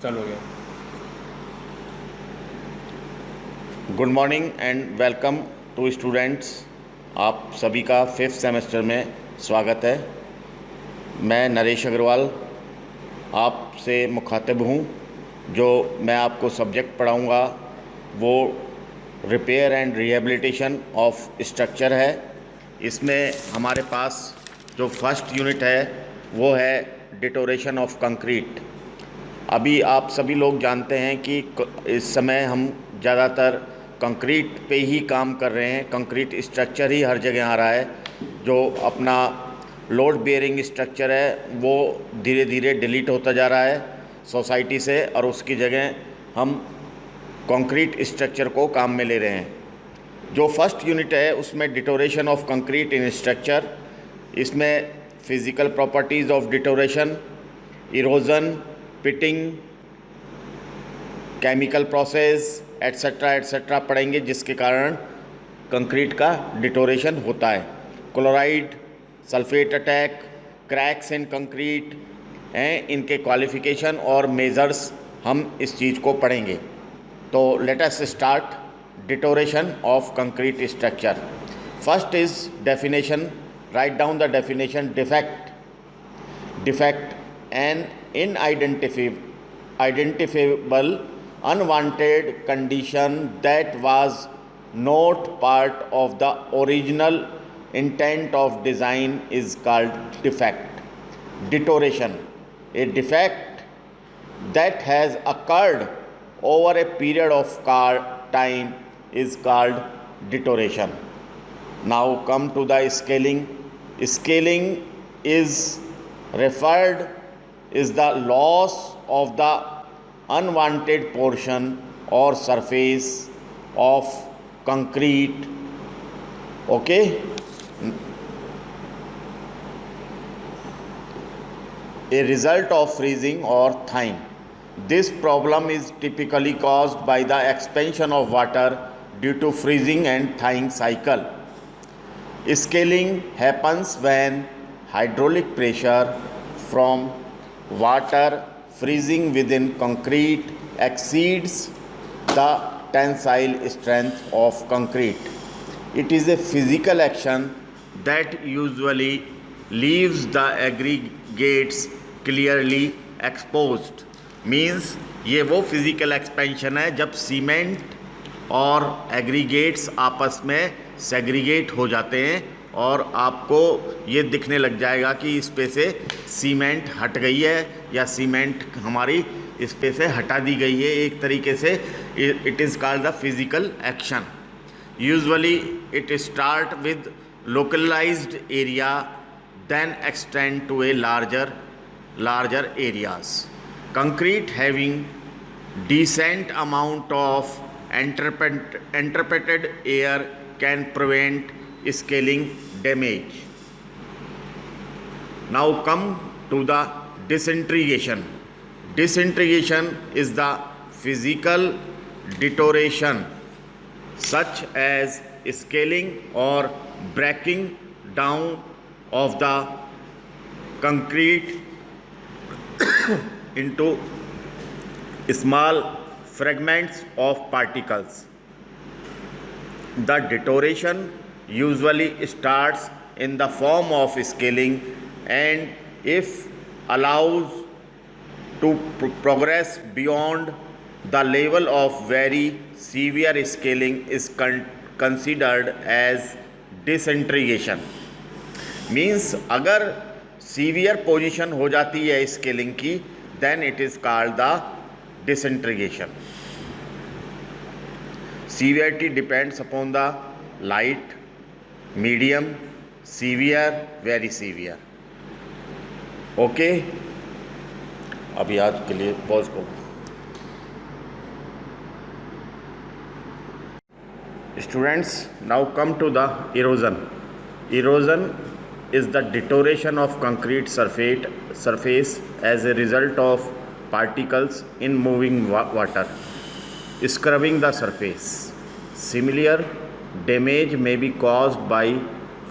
चलो गया। Good morning and welcome to students. आप सभी का 5th सेमेस्टर में स्वागत है। मैं नरेश अग्रवाल आपसे मुखातिब हूँ। जो मैं आपको सब्जेक्ट पढ़ाऊँगा वो repair and rehabilitation of structure है। इसमें हमारे पास जो फर्स्ट यूनिट है वो है डिटोरेशन ऑफ कंक्रीट। अभी आप सभी लोग जानते हैं कि इस समय हम ज़्यादातर कंक्रीट पे ही काम कर रहे हैं। कंक्रीट स्ट्रक्चर ही हर जगह आ रहा है। जो अपना लोड बेयरिंग स्ट्रक्चर है वो धीरे धीरे डिलीट होता जा रहा है सोसाइटी से, और उसकी जगह हम कंक्रीट स्ट्रक्चर को काम में ले रहे हैं। जो फर्स्ट यूनिट है उसमें deterioration of concrete in structure, इसमें physical properties of deterioration, erosion, pitting, chemical process etcetera पढ़ेंगे, जिसके कारण कंक्रीट का डिटोरेशन होता है। Chloride, sulphate attack, cracks in concrete हैं, इनके क्वालिफिकेशन और मेजर्स हम इस चीज़ को पढ़ेंगे। तो let us start deterioration of concrete structure. First is definition. Write down the definition. defect an identifiable unwanted condition that was not part of the original intent of design is called defect. Deterioration, a defect that has occurred over a period of time is called deterioration. Now come to the scaling. Scaling is the loss of the unwanted portion or surface of concrete, okay, a result of freezing or thawing. This problem is typically caused by the expansion of water due to freezing and thawing cycle. Scaling happens when hydraulic pressure from water freezing within concrete exceeds the tensile strength of concrete. It is a physical action that usually leaves the aggregates clearly exposed. Means ये वो physical expansion है जब cement और aggregates आपस में segregate हो जाते हैं और आपको ये दिखने लग जाएगा कि इस पे से सीमेंट हट गई है या सीमेंट हमारी इस पे से हटा दी गई है। एक तरीके से it is called the physical action. Usually it start with localized area then extend to a larger areas. Concrete having decent amount of interpreted air can prevent scaling damage. Now come to the disintegration. Disintegration is the physical deterioration such as scaling or breaking down of the concrete into small fragments of particles. The deterioration usually starts in the form of scaling, and if allows to progress beyond the level of very severe scaling is considered as disintegration. Means अगर severe position हो जाती है scaling की, then it is called the disintegration. Severity depends upon the light, medium, severe, very severe. Okay, अभी आज के लिए pause करो. Students, now come to the erosion. Erosion is the deterioration of concrete surface as a result of particles in moving water scrubbing the surface. Similar damage may be caused by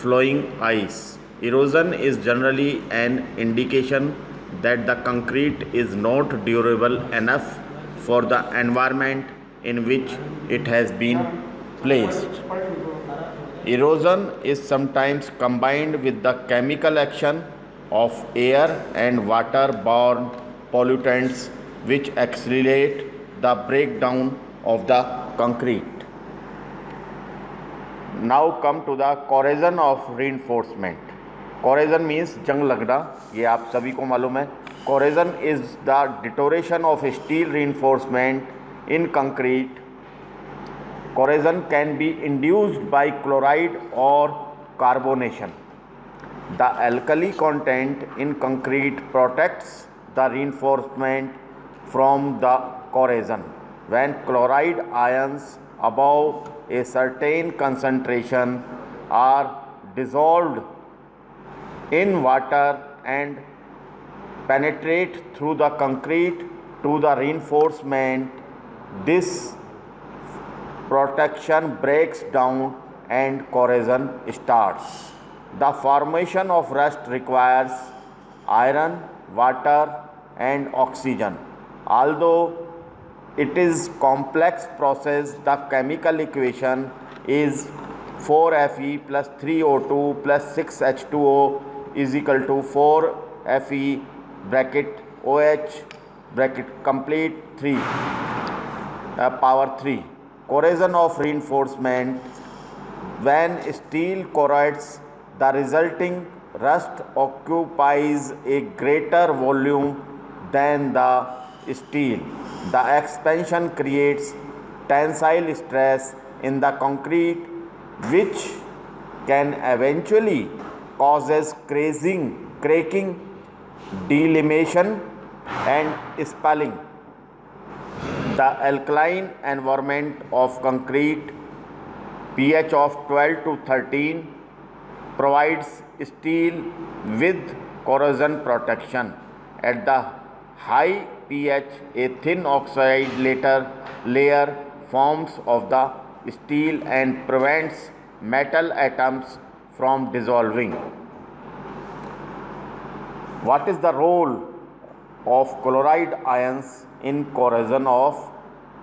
flowing ice. Erosion is generally an indication that the concrete is not durable enough for the environment in which it has been placed. Erosion is sometimes combined with the chemical action of air and water-borne pollutants which accelerate the breakdown of the concrete. Now come to the corrosion of reinforcement. Corrosion means जंग लगना, ये आप सभी को मालूम है. Corrosion is the deterioration of steel reinforcement in concrete. Corrosion can be induced by chloride or carbonation. The alkali content in concrete protects the reinforcement from the corrosion. When chloride ions above a certain concentration are dissolved in water and penetrate through the concrete to the reinforcement, this protection breaks down and corrosion starts. The formation of rust requires iron, water and oxygen. Although it is complex process, the chemical equation is 4Fe plus 3O2 plus 6H2O is equal to 4Fe bracket OH bracket complete 3 power 3. Corrosion of reinforcement. When steel corrodes, the resulting rust occupies a greater volume than the steel. The expansion creates tensile stress in the concrete, which can eventually causes cracking, delimation and spalling. The alkaline environment of concrete, pH of 12 to 13, provides steel with corrosion protection. At the high pH, a thin oxide layer forms of the steel and prevents metal atoms from dissolving. What is the role of chloride ions in corrosion of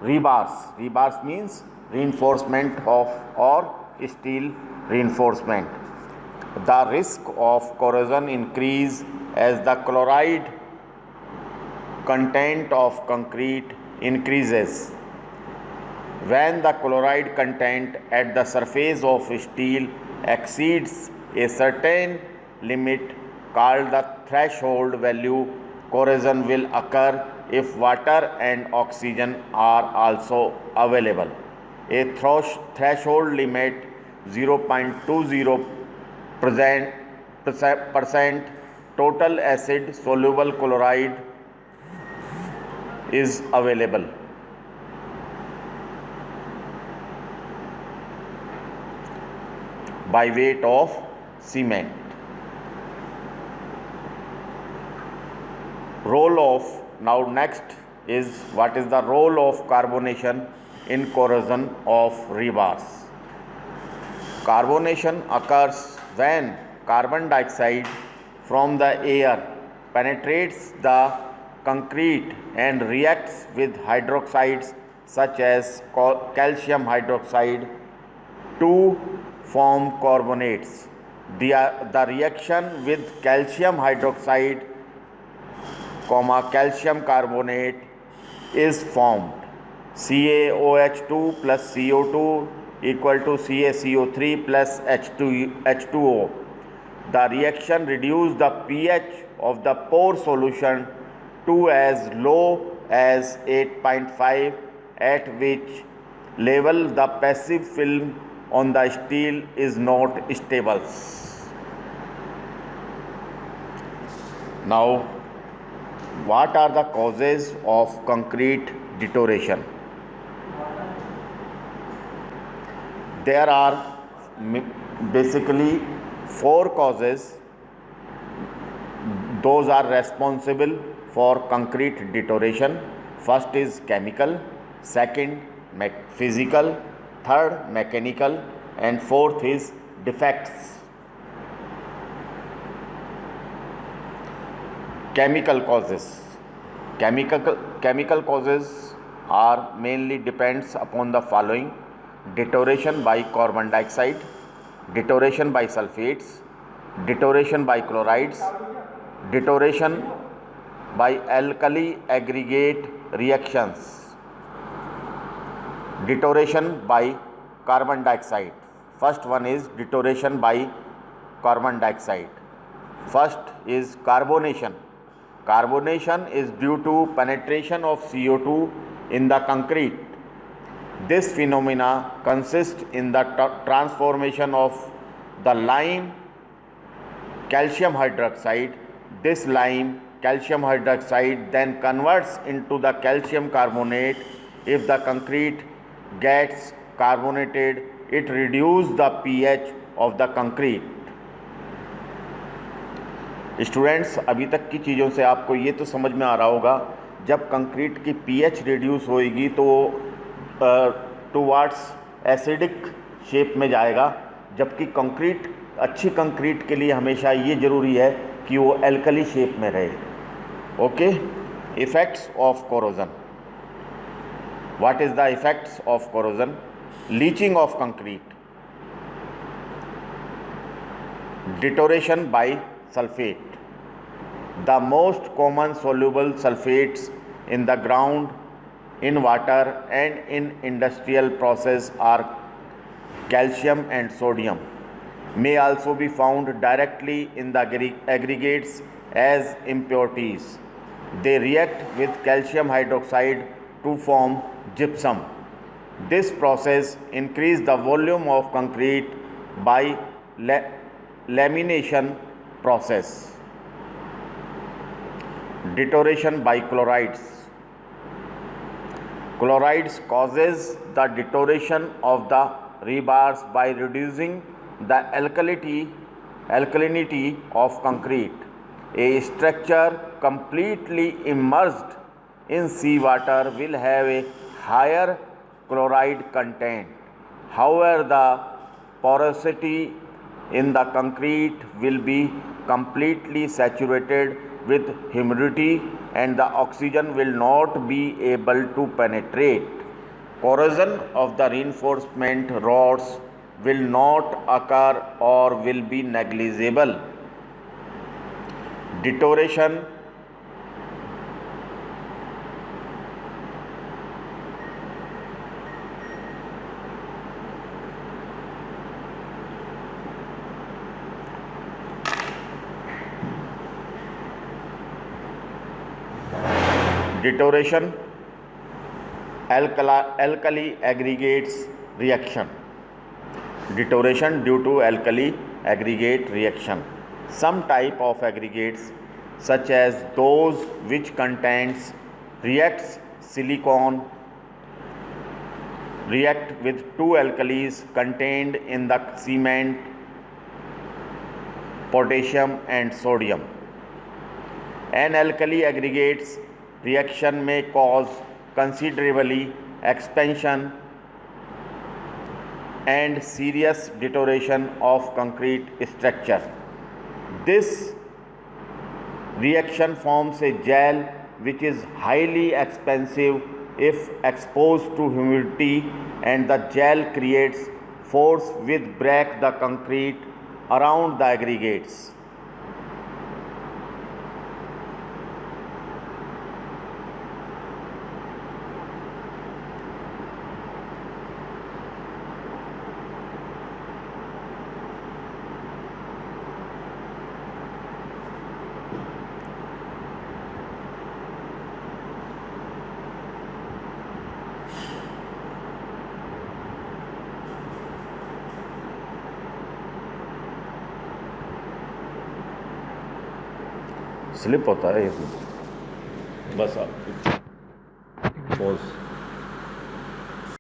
rebars? Rebars means reinforcement of or steel reinforcement. The risk of corrosion increase as the chloride content of concrete increases. When the chloride content at the surface of steel exceeds a certain limit called the threshold value, corrosion will occur if water and oxygen are also available. A threshold limit 0.20% total acid soluble chloride is available. By weight of cement. Now next is what is the role of carbonation in corrosion of rebars. Carbonation occurs when carbon dioxide from the air penetrates the concrete and reacts with hydroxides such as calcium hydroxide to form carbonates. The reaction with calcium hydroxide, calcium carbonate is formed. CaOH2 plus CO2 equal to CaCO3 plus H2O. The reaction reduces the pH of the pore solution to as low as 8.5, at which level the passive film on the steel is not stable. Now, what are the causes of concrete deterioration? There are basically 4 causes. Those are responsible for concrete deterioration. First is chemical, second physical, third mechanical, and fourth is defects. Chemical causes. Chemical causes are mainly depends upon the following: deterioration by carbon dioxide, deterioration by sulfates, deterioration by chlorides, deterioration by alkali aggregate reactions, deterioration by carbon dioxide. First one is deterioration by carbon dioxide. First is carbonation. Carbonation is due to penetration of CO2 in the concrete. This phenomena consists in the transformation of the lime calcium hydroxide. This lime calcium hydroxide then converts into the calcium carbonate. If the concrete gets carbonated, it reduces the pH of the concrete. Students, अभी तक की चीज़ों से आपको ये तो समझ में आ रहा होगा, जब कंक्रीट की पीएच रिड्यूस होएगी तो टुवार्ड्स एसिडिक शेप में जाएगा, जबकि कंक्रीट अच्छी कंक्रीट के लिए हमेशा ये ज़रूरी है कि वो एल्कली शेप में रहे. Okay. Effects of corrosion. What is the effects of corrosion? Leaching of concrete, deterioration by sulfate. The most common soluble sulfates in the ground, in water and in industrial process are calcium and sodium. May also be found directly in the aggregates as impurities. They react with calcium hydroxide to form gypsum. This process increases the volume of concrete by lamination process. Deterioration by chlorides. Chlorides causes the deterioration of the rebars by reducing the alkalinity of concrete. A structure completely immersed in seawater will have a higher chloride content. However, the porosity in the concrete will be completely saturated with humidity and the oxygen will not be able to penetrate. Corrosion of the reinforcement rods will not occur or will be negligible. Deterioration alkali aggregates reaction. Deterioration due to alkali aggregate reaction. Some type of aggregates, such as those which contains reacts silicon, react with two alkalis contained in the cement, potassium and sodium. An alkali aggregates reaction may cause considerably expansion and serious deterioration of concrete structure. This reaction forms a gel which is highly expansive if exposed to humidity, and the gel creates force which break the concrete around the aggregates. Slip होता है इसमें बस. Pause.